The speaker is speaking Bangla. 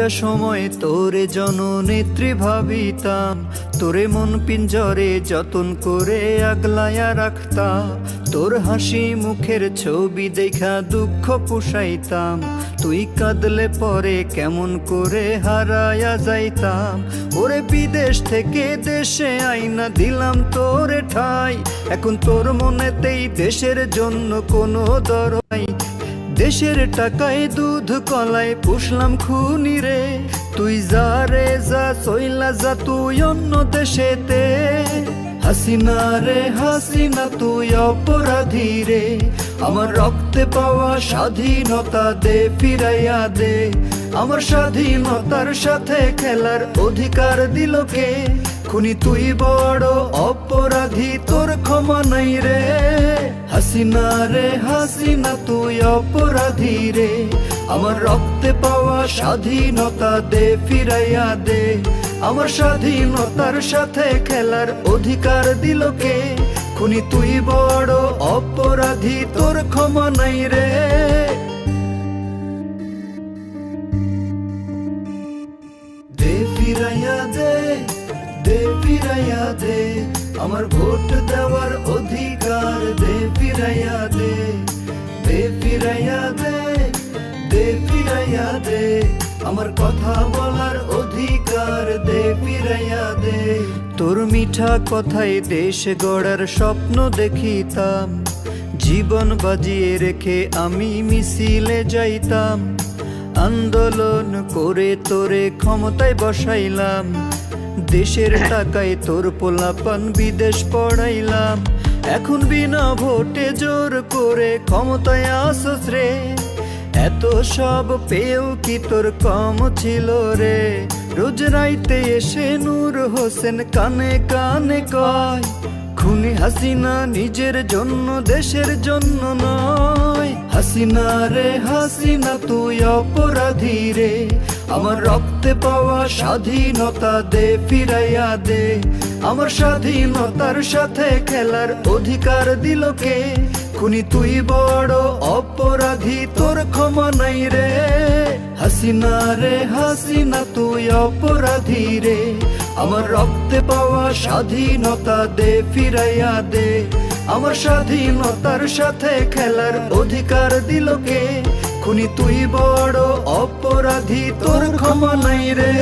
একটা সময় তোরে জননেত্রী ভাবিতাম, তোরে মন পিঞ্জরে যতন করে আগলায়া রাখতাম। তোর হাসি মুখের ছবি দেখা দুঃখ পুষাইতাম, তুই কাঁদলে পরে কেমন করে হারায়া যাইতাম। ওরে বিদেশ থেকে দেশে আইনা দিলাম তোরে ঠাই, এখন তোর মনেতেই দেশের জন্য কোনো দরই। দেশের টাকায় দুধ কলায় পুষলাম খুনি রে, তুই যা রে যা চইলা যা তুই অন্য দেশেতে। হাসিনা রে হাসিনা তুই অপরাধী রে, আমার রক্তে পাওয়া স্বাধীনতা দে ফিরাইয়া দে। আমার স্বাধীনতার সাথে খেলার অধিকার দিল কে? খুনি তুই বড় অপরাধী, তোর ক্ষমা নাই রে। হাসিনা রে হাসিনা তুই অপরাধী রে, আমার রক্তে পাওয়া স্বাধীনতা দে ফিরাইয়া দে। আমার স্বাধীনতার সাথে খেলার অধিকার দিল কে? খুনি তুই বড় অপরাধী, তোর ক্ষমা নাই রে। দে ফিরাইয়া দে, দে ফিরাইয়া দে, আমার ভোট দেওয়ার অধিকার দে ফিরাইয়া দে। দে ফিরাইয়া দে, দে ফিরাইয়া দে, আমার কথা বলার অধিকার দে ফিরাইয়া দে। তোর মিঠা কথায় দেশ গড়ার স্বপ্ন দেখিতাম, জীবন বাজিয়ে রেখে আমি মিছিলে যাইতাম। আন্দোলন করে তোরে ক্ষমতায় বসাইলাম, দেশের টাকায় তোর পোলাপান বিদেশ পড়াইলাম। এখন বিনা ভোটে জোর করে ক্ষমতায় আসস রে, এত সব পেয়েও কি তোর কম ছিল রে? রোজ রাইতে এসে নূর হোসেন কানে কানে কয়, খুনি হাসিনা নিজের জন্য দেশের জন্য নয়। হাসিনা রে হাসিনা তুই অপরাধী রে, আমার রক্তে পাওয়া স্বাধীনতা দে ফিরাইয়া দে। আমার স্বাধীনতার সাথে খেলার অধিকার দিল কে? খুনি তুই বড় অপরাধী, তোর ক্ষমা নাই রে। হাসিনা রে হাসিনা তুই অপরাধী রে, আমার রক্তে পাওয়া স্বাধীনতা দে ফিরাইয়া দে। আমার স্বাধীনতার সাথে খেলার অধিকার দিল কে? খুনি তুই বড় অপরাধী, তোর ক্ষমা নাই রে।